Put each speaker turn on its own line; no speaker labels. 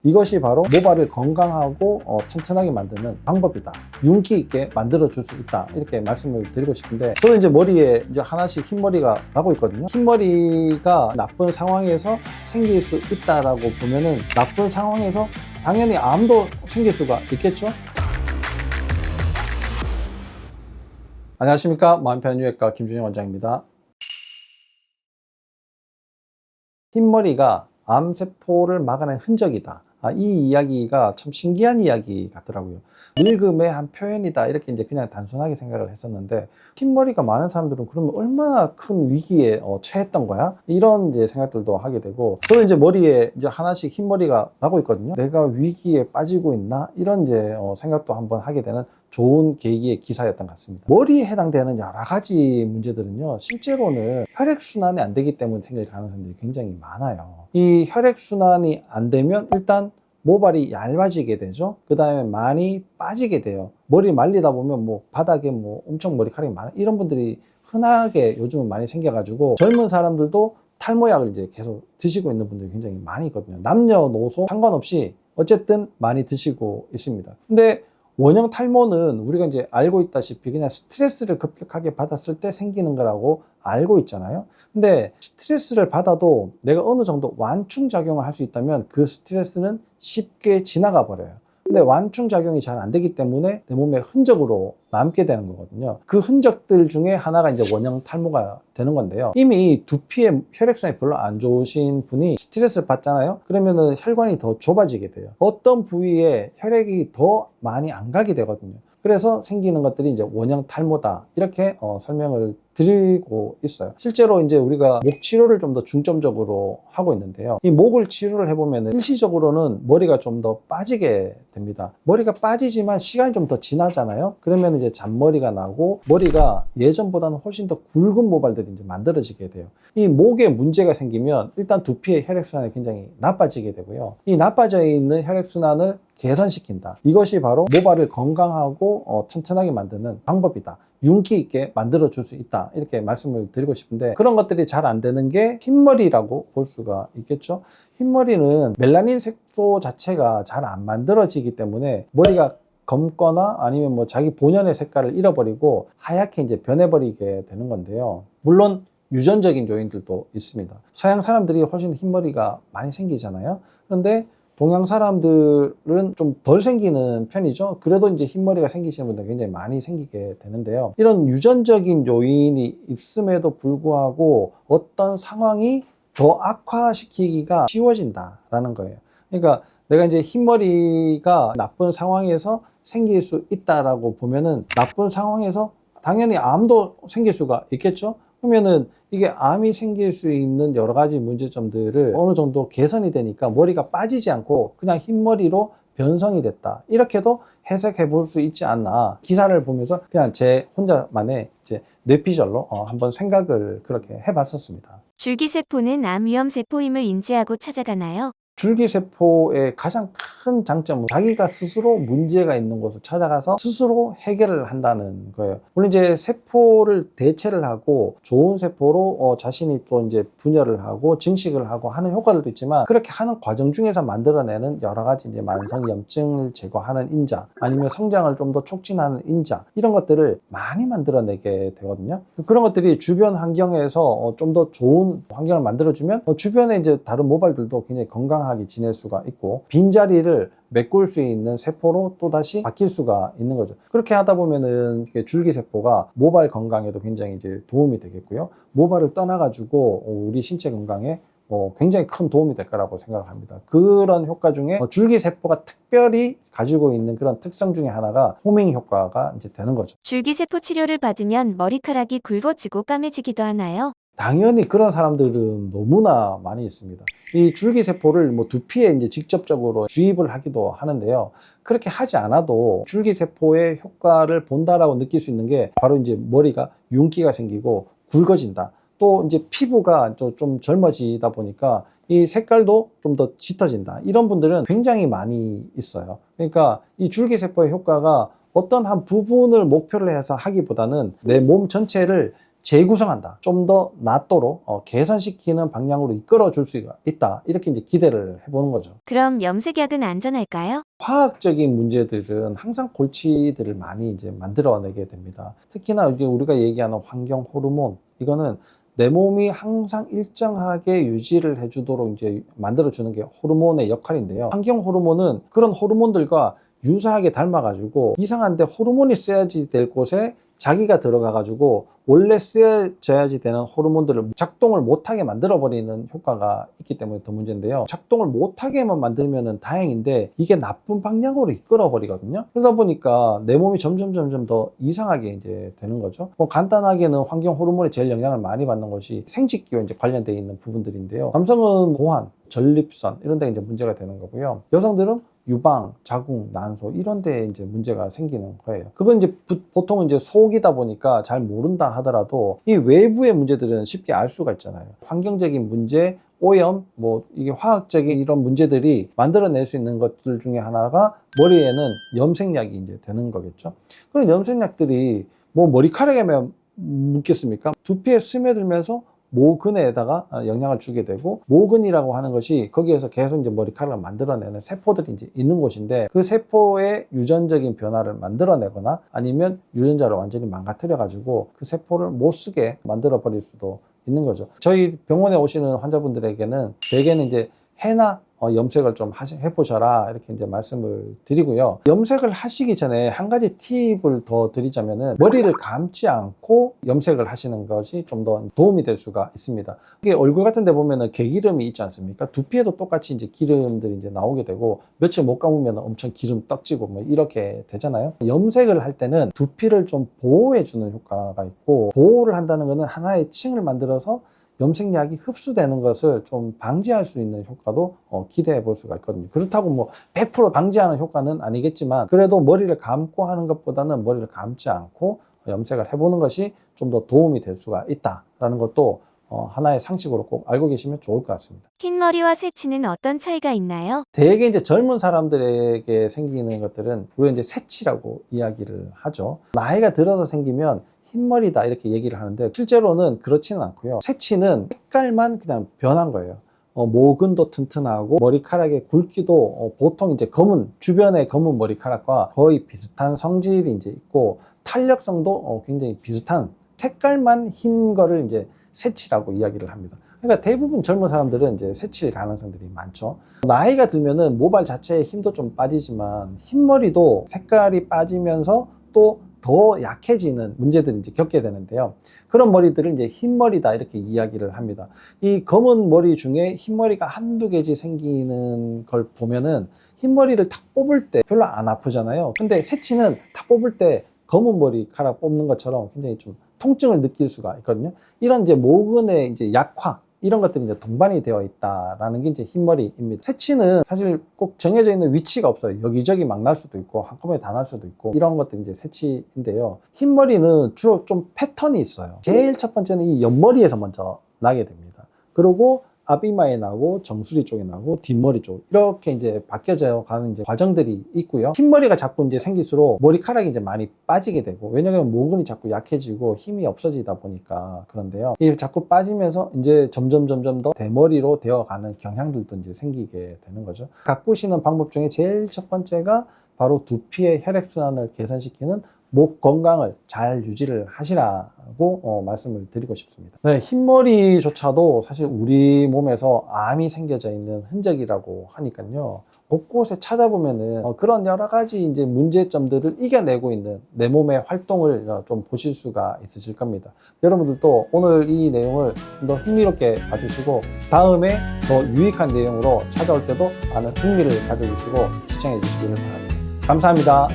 이것이 바로 모발을 건강하고 튼튼하게 만드는 방법이다. 윤기 있게 만들어 줄 수 있다. 이렇게 말씀을 드리고 싶은데, 저는 이제 머리에 이제 하나씩 흰머리가 나고 있거든요. 흰머리가 나쁜 상황에서 생길 수 있다라고 보면은, 나쁜 상황에서 당연히 암도 생길 수가 있겠죠. 안녕하십니까, 마음편유외과 김준영 원장입니다. 흰머리가 암세포를 막아낸 흔적이다. 이 이야기가 참 신기한 이야기 같더라고요. 늙음의 한 표현이다, 이렇게 이제 그냥 단순하게 생각을 했었는데, 흰머리가 많은 사람들은 그러면 얼마나 큰 위기에 처했던 거야? 이런 이제 생각들도 하게 되고, 저는 이제 머리에 이제 하나씩 흰머리가 나고 있거든요. 내가 위기에 빠지고 있나? 이런 이제 생각도 한번 하게 되는 좋은 계기의 기사였던 것 같습니다. 머리에 해당되는 여러 가지 문제들은요, 실제로는 혈액순환이 안 되기 때문에 생길 가능성들이 굉장히 많아요. 이 혈액순환이 안 되면 일단 모발이 얇아지게 되죠. 그 다음에 많이 빠지게 돼요. 머리 말리다 보면 뭐 바닥에 뭐 엄청 머리카락이 많아, 이런 분들이 흔하게 요즘은 많이 생겨가지고, 젊은 사람들도 탈모약을 이제 계속 드시고 있는 분들이 굉장히 많이 있거든요. 남녀노소 상관없이 어쨌든 많이 드시고 있습니다. 근데 원형 탈모는 우리가 이제 알고 있다시피 그냥 스트레스를 급격하게 받았을 때 생기는 거라고 알고 있잖아요. 근데 스트레스를 받아도 내가 어느 정도 완충작용을 할 수 있다면 그 스트레스는 쉽게 지나가 버려요. 근데 완충작용이 잘 안 되기 때문에 내 몸에 흔적으로 남게 되는 거거든요. 그 흔적들 중에 하나가 이제 원형 탈모가 되는 건데요. 이미 두피에 혈액순환이 별로 안 좋으신 분이 스트레스를 받잖아요. 그러면은 혈관이 더 좁아지게 돼요. 어떤 부위에 혈액이 더 많이 안 가게 되거든요. 그래서 생기는 것들이 이제 원형 탈모다, 이렇게 설명을 드리고 있어요. 실제로 이제 우리가 목 치료를 좀 더 중점적으로 하고 있는데요. 이 목을 치료를 해보면 일시적으로는 머리가 좀 더 빠지게 됩니다. 머리가 빠지지만 시간이 좀 더 지나잖아요. 그러면 이제 잔머리가 나고 머리가 예전보다는 훨씬 더 굵은 모발들이 이제 만들어지게 돼요. 이 목에 문제가 생기면 일단 두피의 혈액순환이 굉장히 나빠지게 되고요. 이 나빠져 있는 혈액순환을 개선시킨다. 이것이 바로 모발을 건강하고 튼튼하게 만드는 방법이다. 윤기 있게 만들어 줄 수 있다, 이렇게 말씀을 드리고 싶은데, 그런 것들이 잘 안 되는 게 흰머리라고 볼 수가 있겠죠. 흰머리는 멜라닌 색소 자체가 잘 안 만들어지기 때문에 머리가 검거나 아니면 뭐 자기 본연의 색깔을 잃어버리고 하얗게 이제 변해버리게 되는 건데요. 물론 유전적인 요인들도 있습니다. 서양 사람들이 훨씬 흰머리가 많이 생기잖아요. 그런데 동양 사람들은 좀 덜 생기는 편이죠. 그래도 이제 흰머리가 생기시는 분들 굉장히 많이 생기게 되는데요. 이런 유전적인 요인이 있음에도 불구하고 어떤 상황이 더 악화시키기가 쉬워진다라는 거예요. 그러니까 내가 이제 흰머리가 나쁜 상황에서 생길 수 있다라고 보면은, 나쁜 상황에서 당연히 암도 생길 수가 있겠죠. 그러면은 이게 암이 생길 수 있는 여러 가지 문제점들을 어느 정도 개선이 되니까 머리가 빠지지 않고 그냥 흰머리로 변성이 됐다, 이렇게도 해석해 볼 수 있지 않나. 기사를 보면서 그냥 제 혼자만의 이제 뇌피셜로 한번 생각을 그렇게 해봤었습니다.
줄기세포는 암 위험세포임을 인지하고 찾아가나요?
줄기세포의 가장 큰 장점은 자기가 스스로 문제가 있는 곳을 찾아가서 스스로 해결을 한다는 거예요. 물론 이제 세포를 대체를 하고 좋은 세포로 자신이 또 이제 분열을 하고 증식을 하고 하는 효과들도 있지만, 그렇게 하는 과정 중에서 만들어내는 여러 가지 이제 만성염증을 제거하는 인자, 아니면 성장을 좀 더 촉진하는 인자, 이런 것들을 많이 만들어내게 되거든요. 그런 것들이 주변 환경에서 좀 더 좋은 환경을 만들어주면 주변에 이제 다른 모발들도 굉장히 건강하게 지낼 수가 있고, 빈자리를 메꿀 수 있는 세포로 또다시 바뀔 수가 있는 거죠. 그렇게 하다 보면은 줄기세포가 모발 건강에도 굉장히 이제 도움이 되겠고요. 모발을 떠나가지고 우리 신체 건강에 굉장히 큰 도움이 될 거라고 생각을 합니다. 그런 효과 중에 줄기세포가 특별히 가지고 있는 그런 특성 중에 하나가 호밍 효과가 이제 되는 거죠.
줄기세포 치료를 받으면 머리카락이 굵어지고 까매지기도 하나요?
당연히 그런 사람들은 너무나 많이 있습니다. 이 줄기세포를 뭐 두피에 이제 직접적으로 주입을 하기도 하는데요. 그렇게 하지 않아도 줄기세포의 효과를 본다라고 느낄 수 있는 게 바로 이제 머리가 윤기가 생기고 굵어진다. 또 이제 피부가 좀 젊어지다 보니까 이 색깔도 좀 더 짙어진다. 이런 분들은 굉장히 많이 있어요. 그러니까 이 줄기세포의 효과가 어떤 한 부분을 목표로 해서 하기보다는 내 몸 전체를 재구성한다. 좀 더 낫도록 개선시키는 방향으로 이끌어 줄 수 있다. 이렇게 이제 기대를 해보는 거죠.
그럼 염색약은 안전할까요?
화학적인 문제들은 항상 골치들을 많이 이제 만들어내게 됩니다. 특히나 이제 우리가 얘기하는 환경 호르몬, 이거는 내 몸이 항상 일정하게 유지를 해주도록 이제 만들어주는 게 호르몬의 역할인데요. 환경 호르몬은 그런 호르몬들과 유사하게 닮아가지고 이상한데 호르몬이 써야지 될 곳에 자기가 들어가가지고 원래 쓰여져야지 되는 호르몬들을 작동을 못하게 만들어버리는 효과가 있기 때문에 더 문제인데요. 작동을 못하게만 만들면 다행인데 이게 나쁜 방향으로 이끌어버리거든요. 그러다 보니까 내 몸이 점점 더 이상하게 이제 되는 거죠. 뭐 간단하게는 환경 호르몬이 제일 영향을 많이 받는 것이 생식기와 이제 관련되어 있는 부분들인데요. 남성은 고환, 전립선 이런 데 이제 문제가 되는 거고요. 여성들은 유방, 자궁, 난소 이런 데 이제 문제가 생기는 거예요. 그건 이제 보통 이제 속이다 보니까 잘 모른다 하더라도 이 외부의 문제들은 쉽게 알 수가 있잖아요. 환경적인 문제, 오염, 뭐 이게 화학적인 이런 문제들이 만들어낼 수 있는 것들 중에 하나가 머리에는 염색약이 이제 되는 거겠죠. 그런 염색약들이 뭐 머리카락에만 묻겠습니까? 두피에 스며들면서 모근에다가 영향을 주게 되고, 모근이라고 하는 것이 거기에서 계속 이제 머리카락을 만들어내는 세포들이 이제 있는 곳인데, 그 세포의 유전적인 변화를 만들어내거나 아니면 유전자를 완전히 망가뜨려 가지고 그 세포를 못 쓰게 만들어 버릴 수도 있는 거죠. 저희 병원에 오시는 환자분들에게는 대개는 이제 해나 염색을 좀 해보셔라 이렇게 이제 말씀을 드리고요. 염색을 하시기 전에 한 가지 팁을 더 드리자면은 머리를 감지 않고 염색을 하시는 것이 좀 더 도움이 될 수가 있습니다. 이게 얼굴 같은 데 보면은 개기름이 있지 않습니까? 두피에도 똑같이 이제 기름들이 이제 나오게 되고, 며칠 못 감으면 엄청 기름 떡지고 뭐 이렇게 되잖아요. 염색을 할 때는 두피를 좀 보호해 주는 효과가 있고, 보호를 한다는 것은 하나의 층을 만들어서 염색약이 흡수되는 것을 좀 방지할 수 있는 효과도 기대해 볼 수가 있거든요. 그렇다고 뭐 100% 방지하는 효과는 아니겠지만, 그래도 머리를 감고 하는 것보다는 머리를 감지 않고 염색을 해보는 것이 좀 더 도움이 될 수가 있다라는 것도 하나의 상식으로 꼭 알고 계시면 좋을 것 같습니다.
흰머리와 새치는 어떤 차이가 있나요?
대개 이제 젊은 사람들에게 생기는 것들은 우리가 이제 새치라고 이야기를 하죠. 나이가 들어서 생기면 흰머리다 이렇게 얘기를 하는데, 실제로는 그렇지는 않고요. 새치는 색깔만 그냥 변한 거예요. 모근도 튼튼하고 머리카락의 굵기도 보통 이제 검은, 주변의 검은 머리카락과 거의 비슷한 성질이 이제 있고, 탄력성도 굉장히 비슷한, 색깔만 흰 거를 이제 새치라고 이야기를 합니다. 그러니까 대부분 젊은 사람들은 이제 새칠 가능성들이 많죠. 나이가 들면은 모발 자체의 힘도 좀 빠지지만 흰머리도 색깔이 빠지면서 또 더 약해지는 문제들을 이제 겪게 되는데요. 그런 머리들을 이제 흰머리다 이렇게 이야기를 합니다. 이 검은 머리 중에 흰머리가 한두 개씩 생기는 걸 보면은 흰머리를 탁 뽑을 때 별로 안 아프잖아요. 근데 새치는 탁 뽑을 때 검은 머리카락 뽑는 것처럼 굉장히 좀 통증을 느낄 수가 있거든요. 이런 이제 모근의 이제 약화, 이런 것들이 이제 동반이 되어 있다라는 게 이제 흰머리입니다. 새치는 사실 꼭 정해져 있는 위치가 없어요. 여기저기 막 날 수도 있고 한꺼번에 다 날 수도 있고, 이런 것들이 이제 새치인데요. 흰머리는 주로 좀 패턴이 있어요. 제일 첫 번째는 이 옆머리에서 먼저 나게 됩니다. 그리고 앞이마에 나고 정수리 쪽에 나고 뒷머리 쪽, 이렇게 이제 바뀌어져 가는 이제 과정들이 있고요. 흰머리가 자꾸 이제 생길수록 머리카락이 이제 많이 빠지게 되고, 왜냐하면 모근이 자꾸 약해지고 힘이 없어지다 보니까 그런데요. 이 자꾸 빠지면서 이제 점점 더 대머리로 되어가는 경향들도 이제 생기게 되는 거죠. 가꾸시는 방법 중에 제일 첫 번째가 바로 두피의 혈액순환을 개선시키는 목 건강을 잘 유지를 하시라고 말씀을 드리고 싶습니다. 네, 흰머리조차도 사실 우리 몸에서 암이 생겨져 있는 흔적이라고 하니까요. 곳곳에 찾아보면은 그런 여러 가지 이제 문제점들을 이겨내고 있는 내 몸의 활동을 좀 보실 수가 있으실 겁니다. 여러분들도 오늘 이 내용을 좀 더 흥미롭게 봐주시고, 다음에 더 유익한 내용으로 찾아올 때도 많은 흥미를 가져주시고 시청해 주시기를 바랍니다. 감사합니다.